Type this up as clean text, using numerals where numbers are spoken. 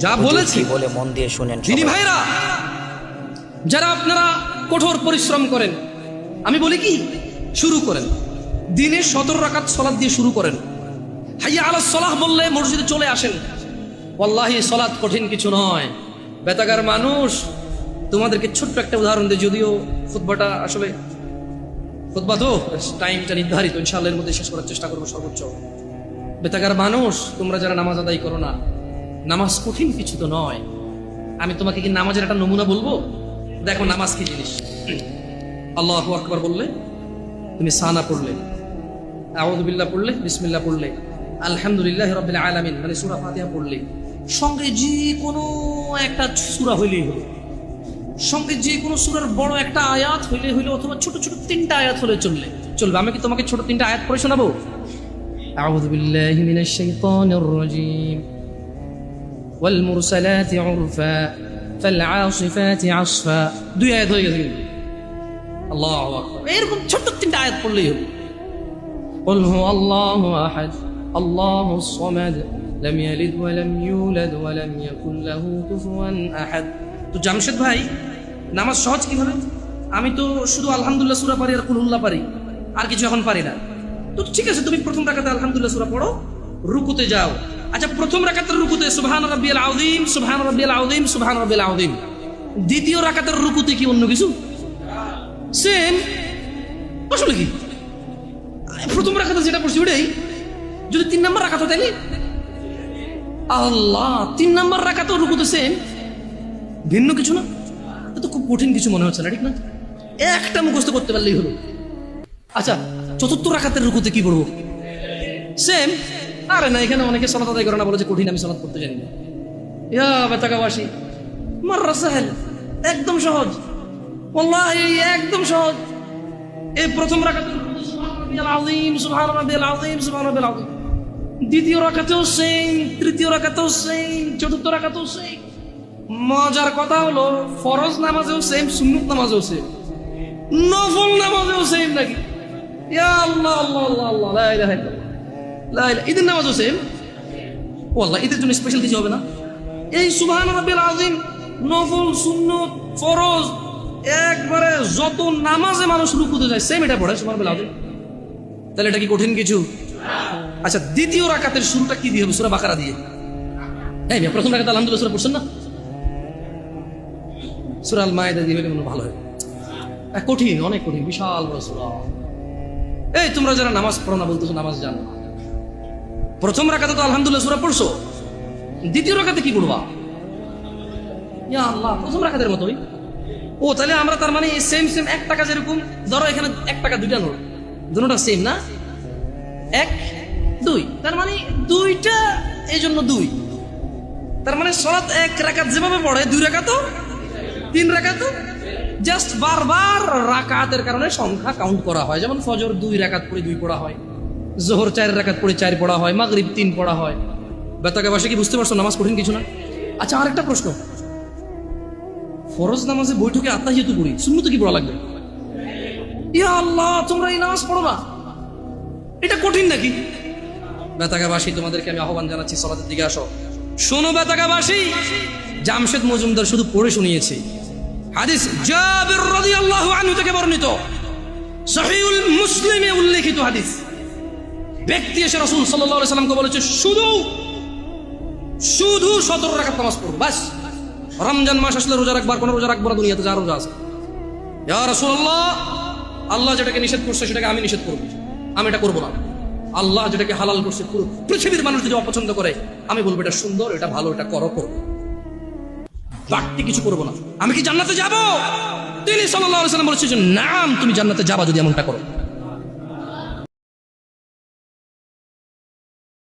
যা বলেছি বলে মন দিয়ে শুনেন দিনী ভাইরা, যারা আপনারা কঠোর পরিশ্রম করেন, আমি বলি কি শুরু করেন দিনে 17 রাকাত সালাত দিয়ে শুরু করেন। হাইয়া আলাস সালাহ বললে মসজিদে চলে আসেন। ওয়াল্লাহি সালাত কঠিন কিছু নয়। বেতাগার মানুষ, তোমাদেরকে ছোট্ট একটা উদাহরণ দিই, যদিও খুতবাটা আসলে খুতবা তো টাইমটা নির্ধারিত, ইনশাআল্লাহ এর মধ্যে শেষ করার চেষ্টা করবো সর্বোচ্চ। বেতাগার মানুষ, তোমরা যারা নামাজ আদায় করো না, নামাজ কঠিন কিছু তো নয়। আমি তোমাকে কি নামাজের একটা নমুনা বলবো? দেখো নামাজ কি জিনিস। আল্লাহু আকবার বললে তুমি সানা পড়লে, আউযু বিল্লাহ পড়লে, বিসমিল্লাহ পড়লে, আলহামদুলিল্লাহি রাব্বিল আলামিন মানে সূরা ফাতিহা পড়লে, সঙ্গে যে কোনো একটা সূরা হইলেই হলো, সঙ্গে যে কোনো সূরার বড় একটা আয়াত হইলে হইলো, অথবা ছোট ছোট 3টা আয়াত হলে চলবে। আমি কি তোমাকে ছোট 3টা আয়াত পড়ে শোনাবো? আউযু বিল্লাহি মিনাশ শাইতানির রাজীম, ওয়াল মুরসালাতি উরফা ফাল আসিফাতি আসফা। 2 আয়াত হয়ে গেছে কিন্তু। আল্লাহু আকবার। এরকম ছোট 3টা আয়াত পড়লেই হবে। কুল হুয়াল্লাহু আহাদ আল্লাহুস সামাদ লাম ইয়ালিদ ওয়া লাম ইউলাদ ওয়া লাম ইয়াকুল লাহু কুফুয়ান আহাদ। তো জামশেদ ভাই, নামাজ সহজ কিভাবে? আমি তো শুধু আলহামদুলিল্লাহ সূরা পারি আর কুল হুল্লাহ পারি, আর কিছু এখন পারি না। তো ঠিক আছে, তুমি প্রথম রাকাতে আলহামদুলিল্লাহ সূরা পড়ো, রুকুতে যাও। আচ্ছা, প্রথম রাকাতের রুকুতে সুবহান রাব্বিয়াল আযীম, সুবহান রাব্বিয়াল আযীম, সুবহান রাব্বিয়াল আযীম। দ্বিতীয় রাকাতের রুকুতে কি অন্য কিছু? সেম। আসলে কি প্রথম রাকাতে যেটা পড়ছি ওটাই, যদি 3 নাম্বার রাকাত হয় তাইলে আল্লাহ 3 নাম্বার রাকাতেও রুকুতে সেম, ভিন্ন কিছু না। তো খুব কঠিন কিছু মনে হচ্ছে না, ঠিক না? একটা মুখস্থ করতে পারলেই হলো। আচ্ছা, চতুর্থ রাকাতের রুকুতে কি পড়বো? সেম। আরে না, এখানে অনেকে সালাত আদায় করে না, বলে যে কঠিন, আমি সালাত করতে জানি না। ইয়া বেতাকাবাসী, মাররা সাহেল, একদম সহজ, ওয়াল্লাহি একদম সহজ। এই প্রথম রাকাতের রুকুতে সুবহান রাব্বিয়াল আযীম, সুবহান রাব্বিয়াল আযীম, সুবহান রাব্বিয়াল আযীম। দ্বিতীয় রাকাতেও সেম, তৃতীয় রাকাতেও সেম, চতুর্থ রাকাতেও সেম। মজার কথা হলো ফরজ নামাজেও সেম, সুন্নত নামাজেও সেম, নফল নামাজেও সেম নাকি? ইয়া আল্লাহ আল্লাহ আল্লাহ আল্লাহ, লা ইলাহা ইল্লাল্লাহ, লা ইলাহা। ঈদের নামাজও সেম। ওয়াল্লাহ ঈদের জন্য স্পেশাল কিছু হবে না। এই সুবহান রাব্বিল আযীম, নফল, সুন্নত, ফরজ, একবারে যত নামাজে মানুষ রুকুতে যায় সেম এটা পড়ে সুবহান রাব্বিল আযীম। তাহলে এটা কি কঠিন কিছু? আচ্ছা, দ্বিতীয় রাকাতের শুরুটা কি দিয়ে হবে? সূরা বাকারা দিয়ে। এই প্রথম রাকাতে আলহামদুলিল্লাহ সূরা পড়ছেন না? সূরা আল মায়েদা দিয়ে হলে মনে ভালো হয়। কঠিন, অনেক কঠিন, বিশাল বড় সূরা। এই তোমরা যারা নামাজ পড়ো না বলতেছো নামাজ জানো, প্রথম রাকাতে তো আলহামদুলিল্লাহ সূরা পড়ছো, দ্বিতীয় রাকাতে কি পড়বা? ইয়া আল্লাহ, প্রথম রাকাতের মতোই। ও তাহলে আমরা তার মানে সেম সেম 1 টাকা, যেরকম ধরো এখানে 1 টাকা 2টা নোট, দুটোটা সেম না, 1 2, তার মানে 2টা, এই জন্য 2। তার মানে সালাত 1 রাকাত যেভাবে পড়ে 2 রাকাতও 3 রাকাতও, জাস্ট বারবার রাকাতের কারণে সংখ্যা কাউন্ট করা হয়। যেমন ফজর 2 রাকাত পড়ে 2 পড়া হয়, জোহর 4 রাকাত পড়ে 4 পড়া হয়, মাগরিব 3 পড়া হয়। বেতাকাবাসী কি বুঝতে পারছো নামাজ কঠিন কিছু না? আচ্ছা, আরেকটা প্রশ্ন, ফরজ নামাজে বৈঠকে আত্তাহিয়াতু পড়ি, সুন্নতে কি পড়া লাগবে? ইয়া আল্লাহ, তোমরা এই নামাজ পড়ো না, এটা কঠিন নাকি? বেতাকাবাসী, তোমাদেরকে আমি আহ্বান জানাচ্ছি, সালাতের দিকে আসো। শোনো বেতাকাবাসী, জামশেদ মজুমদার শুধু পড়ে শুনিয়েছে। হাদিস জাবির রাদিয়াল্লাহু আনহু থেকে বর্ণিত, সহিহুল মুসলিমে উল্লেখিত হাদিস। ব্যক্তি এসে রাসূল সাল্লাল্লাহু আলাইহি সাল্লামকে বলেছে, শুধু 17 রাকাত নামাজ পড়ো, বাস। রমজান মাস আসলে রোজা রাখবার, কোনো রোজা রাখবো না, দুনিয়াতে যা রোজা আছে। ইয়া রাসূলুল্লাহ, আল্লাহ যেটাকে নিষেধ করছে সেটাকে আমি নিষেধ করব, আমি এটা করবো না। আল্লাহ যেটাকে হালাল করছে, পুরো পৃথিবীর মানুষ যদি অপছন্দ করে, আমি বলবো এটা সুন্দর, এটা ভালো, এটা করো, বাড়তি কিছু করবো না। আমি কি জান্নাতে যাবো? তিনি সাল্লাল্লাহু আলাইহি ওয়াসাল্লাম বলেছেন, নাম, তুমি জান্নাতে যাবা যদি এমনটা করো।